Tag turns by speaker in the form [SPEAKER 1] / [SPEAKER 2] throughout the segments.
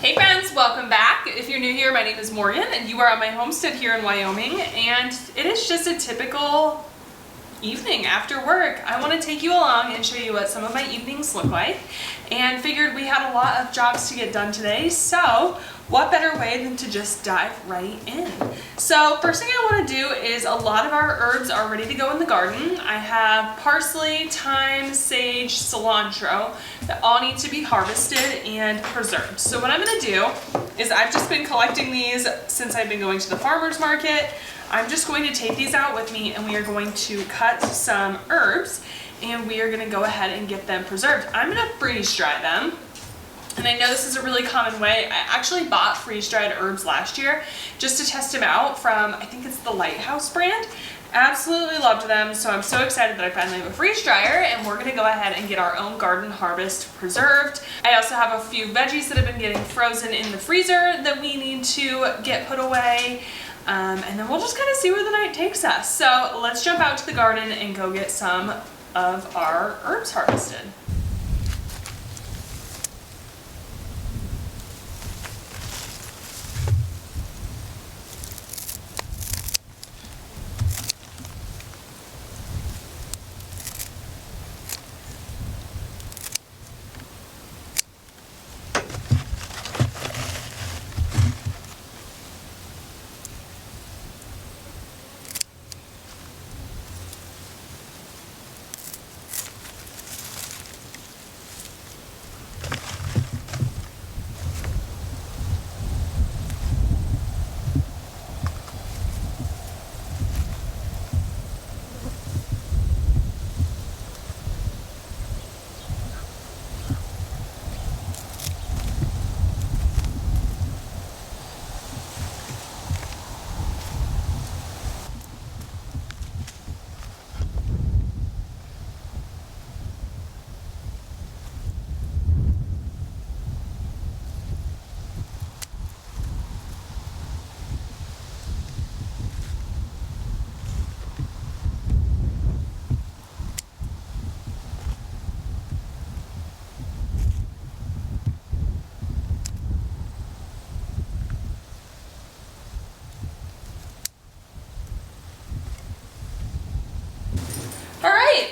[SPEAKER 1] Hey friends, welcome back. If you're new here, my name is Morgan and you are at my homestead here in Wyoming, and it is just a typical evening after work. I want to take you along and show you what some of my evenings look like, and figured we had a lot of jobs to get done today, so what better way than to just dive right in. So first thing I want to do is, a lot of our herbs are ready to go in the garden. I have parsley, thyme, sage, cilantro that all need to be harvested and preserved. So what I'm going to do is, I've just been collecting these since I've been going to the farmer's market. I'm just going to take these out with me, and we are going to cut some herbs and we are going to go ahead and get them preserved. I'm going to freeze dry them. And I know this is a really common way. I actually bought freeze-dried herbs last year just to test them out from, I think it's the Lighthouse brand. Absolutely loved them, so I'm so excited that I finally have a freeze dryer, and we're gonna go ahead and get our own garden harvest preserved. I also have a few veggies that have been getting frozen in the freezer that we need to get put away. And then we'll just kind of see where the night takes us. So let's jump out to the garden and go get some of our herbs harvested.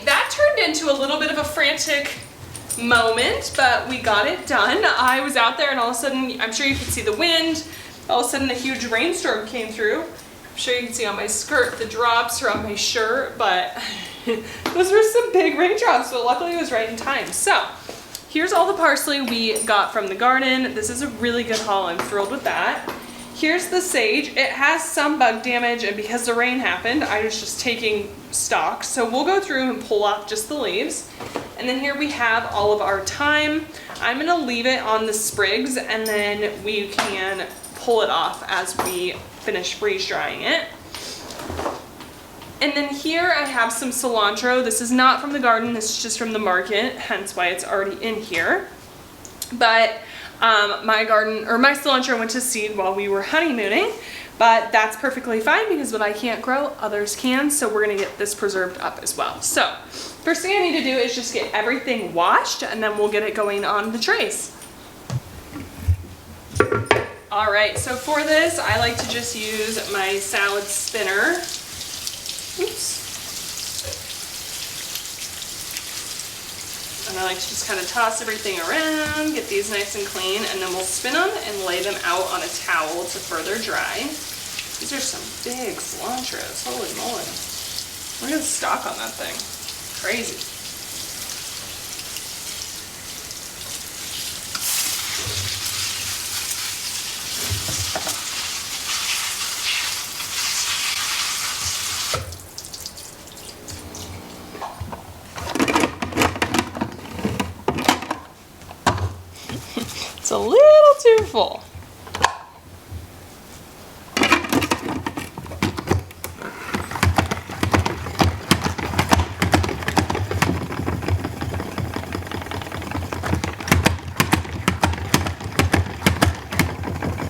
[SPEAKER 1] That turned into a little bit of a frantic moment, but we got it done. I was out there and all of a sudden, I'm sure you could see the wind, all of a sudden a huge rainstorm came through. I'm sure you can see on my skirt the drops are on my shirt, but those were some big raindrops, but luckily it was right in time. So here's all the parsley we got from the garden. This is a really good haul, I'm thrilled with that. Here's the sage. It has some bug damage, and because the rain happened, I was just taking stock. So we'll go through and pull off just the leaves. And then here we have all of our thyme. I'm gonna leave it on the sprigs, and then we can pull it off as we finish freeze drying it. And then here I have some cilantro. This is not from the garden, this is just from the market, hence why it's already in here. But my cilantro went to seed while we were honeymooning, but that's perfectly fine because what I can't grow, others can, so we're gonna get this preserved up as well. So first thing I need to do is just get everything washed, and then we'll get it going on the trays. All right, so for this, I like to just use my salad spinner. Oops. And I like to just kind of toss everything around, get these nice and clean, and then we'll spin them and lay them out on a towel to further dry. These are some big cilantros, holy moly. Look at the stalk on that thing, crazy. It's a little too full.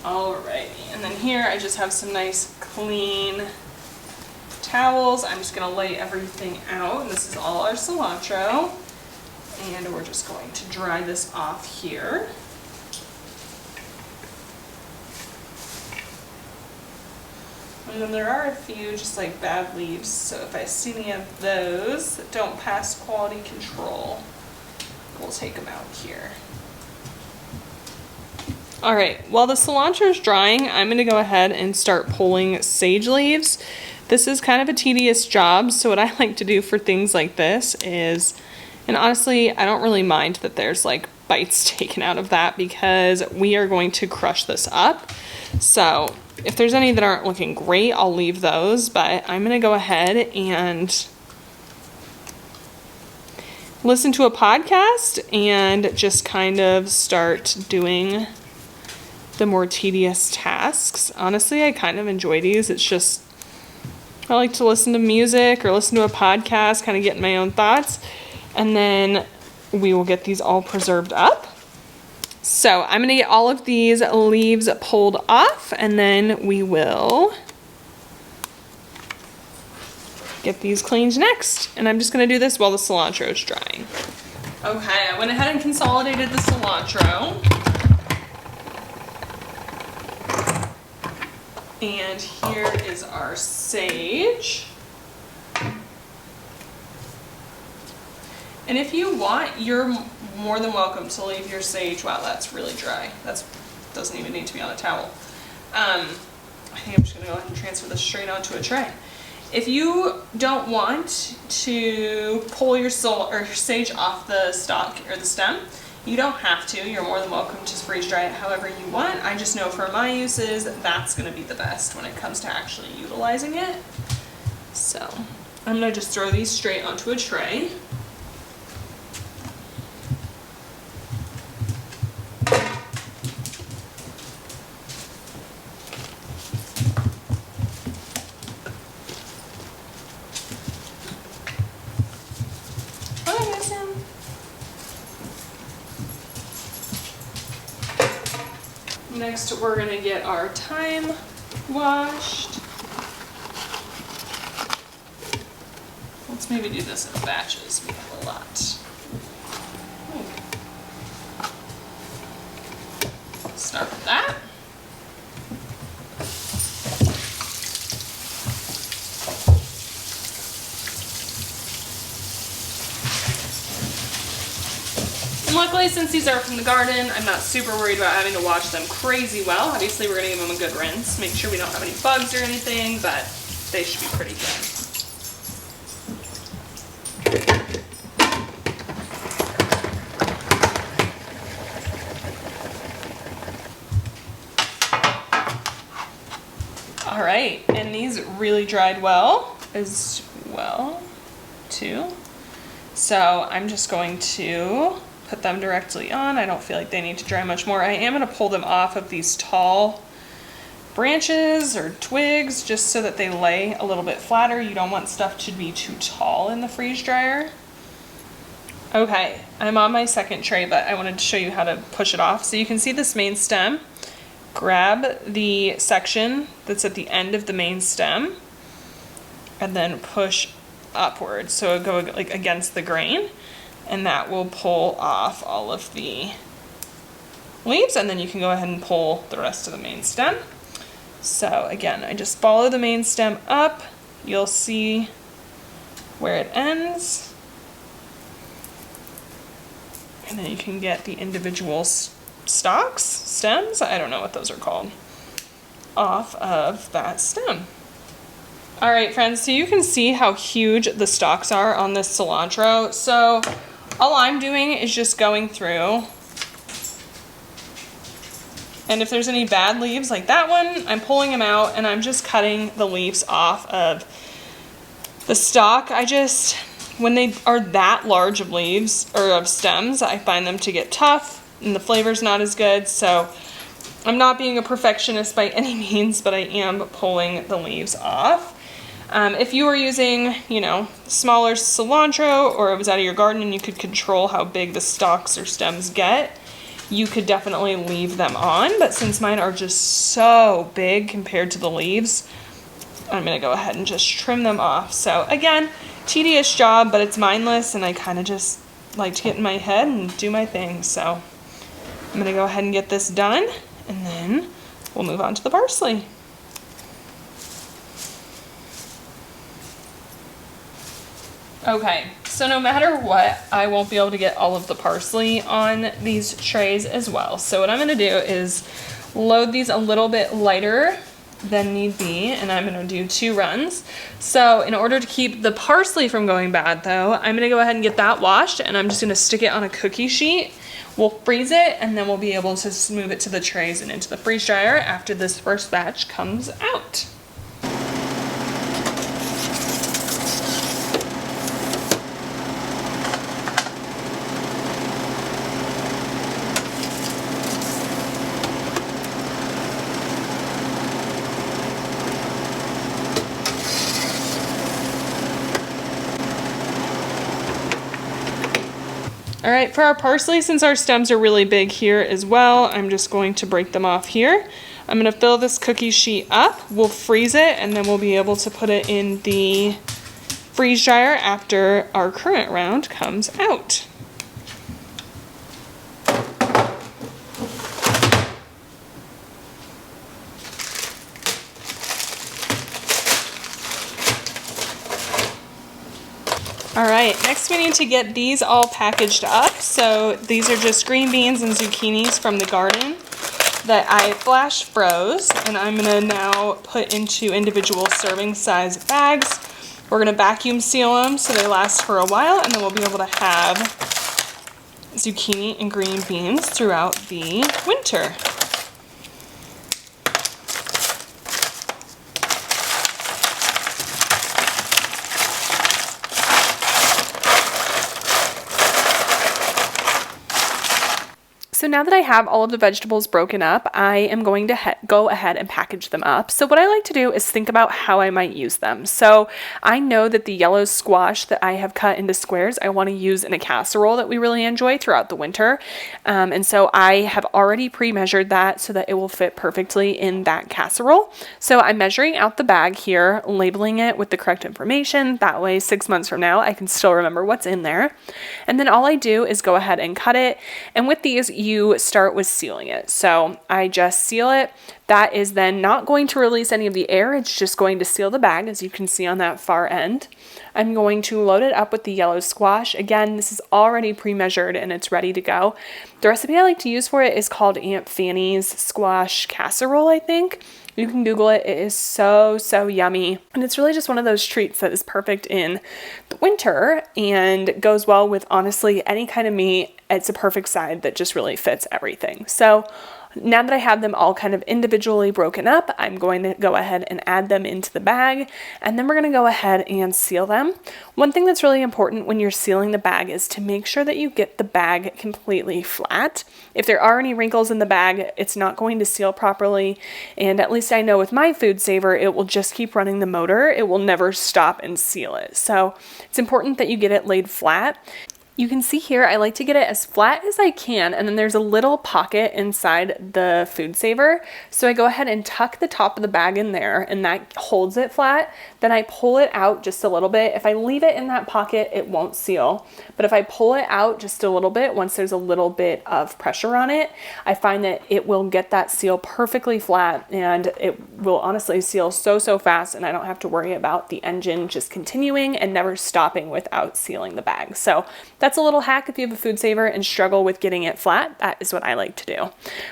[SPEAKER 1] Alrighty, and then here I just have some nice clean towels. I'm just gonna lay everything out. This is all our cilantro. And we're just going to dry this off here. And then there are a few just like bad leaves, so if I see any of those that don't pass quality control, we'll take them out here. All right, while the cilantro is drying, I'm gonna go ahead and start pulling sage leaves. This is kind of a tedious job, so what I like to do for things like this is, and honestly, I don't really mind that there's like bites taken out of that because we are going to crush this up. So if there's any that aren't looking great, I'll leave those, but I'm gonna go ahead and listen to a podcast and just kind of start doing the more tedious tasks. Honestly, I kind of enjoy these. It's just, I like to listen to music or listen to a podcast, kind of get my own thoughts, and then we will get these all preserved up. So I'm gonna get all of these leaves pulled off, and then we will get these cleaned next. And I'm just gonna do this while the cilantro is drying. Okay, I went ahead and consolidated the cilantro. And here is our sage. And if you want, you're more than welcome to leave your sage. Wow, that's really dry. That doesn't even need to be on a towel. I think I'm just gonna go ahead and transfer this straight onto a tray. If you don't want to pull your sage off the stalk or the stem, you don't have to. You're more than welcome to freeze dry it however you want. I just know for my uses, that's gonna be the best when it comes to actually utilizing it. So I'm gonna just throw these straight onto a tray. Next, we're gonna get our thyme washed. Let's maybe do this in batches. We have a lot. Start with that. And luckily, since these are from the garden, I'm not super worried about having to wash them crazy well. Obviously, we're gonna give them a good rinse. Make sure we don't have any bugs or anything, but they should be pretty good. All right, and these really dried well as well, too. So I'm just going to put them directly on. I don't feel like they need to dry much more. I am going to pull them off of these tall branches or twigs just so that they lay a little bit flatter. You don't want stuff to be too tall in the freeze dryer. Okay, I'm on my second tray, but I wanted to show you how to push it off. So you can see this main stem. Grab the section that's at the end of the main stem and then push upward. So it'll go like against the grain, and that will pull off all of the leaves, and then you can go ahead and pull the rest of the main stem. So again, I just follow the main stem up. You'll see where it ends, and then you can get the individual stalks, stems, I don't know what those are called, off of that stem. All right, friends, so you can see how huge the stalks are on this cilantro. So all I'm doing is just going through, and if there's any bad leaves like that one, I'm pulling them out and I'm just cutting the leaves off of the stalk. When they are that large of leaves or of stems, I find them to get tough and the flavor's not as good. So I'm not being a perfectionist by any means, but I am pulling the leaves off. If you were using, smaller cilantro, or it was out of your garden and you could control how big the stalks or stems get, you could definitely leave them on. But since mine are just so big compared to the leaves, I'm gonna go ahead and just trim them off. So again, tedious job, but it's mindless, and I kind of just like to get in my head and do my thing. So I'm gonna go ahead and get this done, and then we'll move on to the parsley. Okay, so no matter what, I won't be able to get all of the parsley on these trays as well. So what I'm gonna do is load these a little bit lighter than need be, and I'm gonna do 2 runs. So in order to keep the parsley from going bad though, I'm gonna go ahead and get that washed, and I'm just gonna stick it on a cookie sheet. We'll freeze it, and then we'll be able to move it to the trays and into the freeze dryer after this first batch comes out. All right, for our parsley, since our stems are really big here as well, I'm just going to break them off here. I'm gonna fill this cookie sheet up, we'll freeze it, and then we'll be able to put it in the freeze dryer after our current round comes out. All right, next we need to get these all packaged up. So these are just green beans and zucchinis from the garden that I flash froze, and I'm gonna now put into individual serving size bags. We're gonna vacuum seal them so they last for a while, and then we'll be able to have zucchini and green beans throughout the winter. So now that I have all of the vegetables broken up, I am going to go ahead and package them up. So what I like to do is think about how I might use them. So I know that the yellow squash that I have cut into squares, I want to use in a casserole that we really enjoy throughout the winter. And so I have already pre-measured that so that it will fit perfectly in that casserole. So I'm measuring out the bag here, labeling it with the correct information. That way 6 months from now, I can still remember what's in there. And then all I do is go ahead and cut it. And with these, you start with sealing it. So I just seal it. That is then not going to release any of the air. It's just going to seal the bag, as you can see on that far end. I'm going to load it up with the yellow squash. Again, this is already pre-measured and it's ready to go. The recipe I like to use for it is called Aunt Fanny's squash casserole, I think. You can Google it. It is so, so yummy. And it's really just one of those treats that is perfect in the winter and goes well with honestly any kind of meat. It's a perfect side that just really fits everything. So now that I have them all kind of individually broken up, I'm going to go ahead and add them into the bag, and then we're going to go ahead and seal them. One thing that's really important when you're sealing the bag is to make sure that you get the bag completely flat. If there are any wrinkles in the bag, it's not going to seal properly, and at least I know with my food saver, it will just keep running the motor. It will never stop and seal it. So it's important that you get it laid flat. You can see here, I like to get it as flat as I can, and then there's a little pocket inside the food saver. So I go ahead and tuck the top of the bag in there, and that holds it flat. Then I pull it out just a little bit. If I leave it in that pocket, it won't seal. But if I pull it out just a little bit, once there's a little bit of pressure on it, I find that it will get that seal perfectly flat, and it will honestly seal so, so fast, and I don't have to worry about the engine just continuing and never stopping without sealing the bag. So that's a little hack if you have a food saver and struggle with getting it flat. That is what I like to do.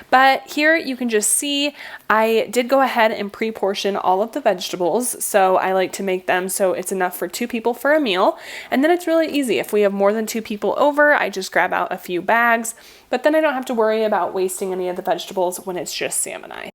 [SPEAKER 1] But here you can just see I did go ahead and pre-portion all of the vegetables. So I like to make them so it's enough for 2 people for a meal. And then it's really easy. If we have more than 2 people over, I just grab out a few bags, but then I don't have to worry about wasting any of the vegetables when it's just Sam and I.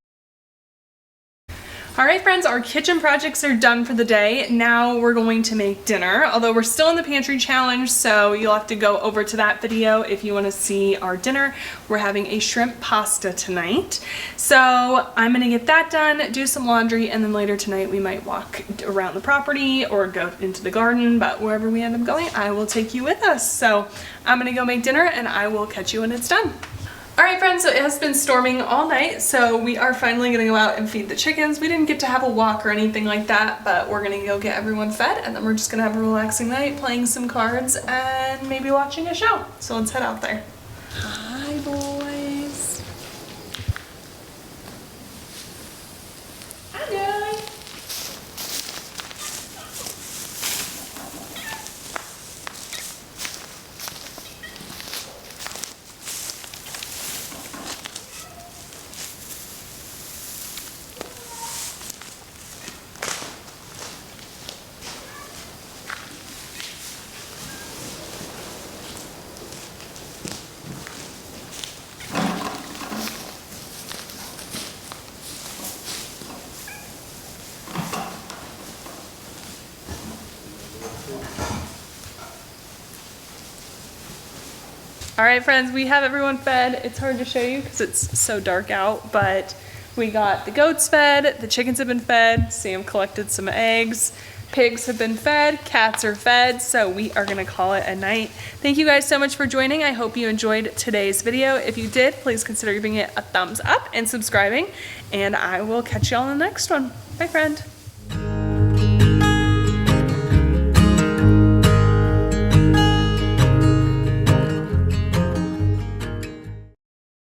[SPEAKER 1] All right, friends, our kitchen projects are done for the day. Now we're going to make dinner, although we're still in the pantry challenge, so you'll have to go over to that video if you want to see our dinner. We're having a shrimp pasta tonight. So I'm gonna get that done, do some laundry, and then later tonight we might walk around the property or go into the garden, but wherever we end up going, I will take you with us. So I'm gonna go make dinner and I will catch you when it's done. All right, friends, so it has been storming all night, so we are finally gonna go out and feed the chickens. We didn't get to have a walk or anything like that, but we're gonna go get everyone fed, and then we're just gonna have a relaxing night, playing some cards and maybe watching a show. So let's head out there. Hi, boys. Hi, guys. All right, friends, we have everyone fed. It's hard to show you because it's so dark out, but we got the goats fed, the chickens have been fed, Sam collected some eggs, pigs have been fed, cats are fed, so we are gonna call it a night. Thank you guys so much for joining. I hope you enjoyed today's video. If you did, please consider giving it a thumbs up and subscribing, and I will catch you all in the next one. Bye, friend.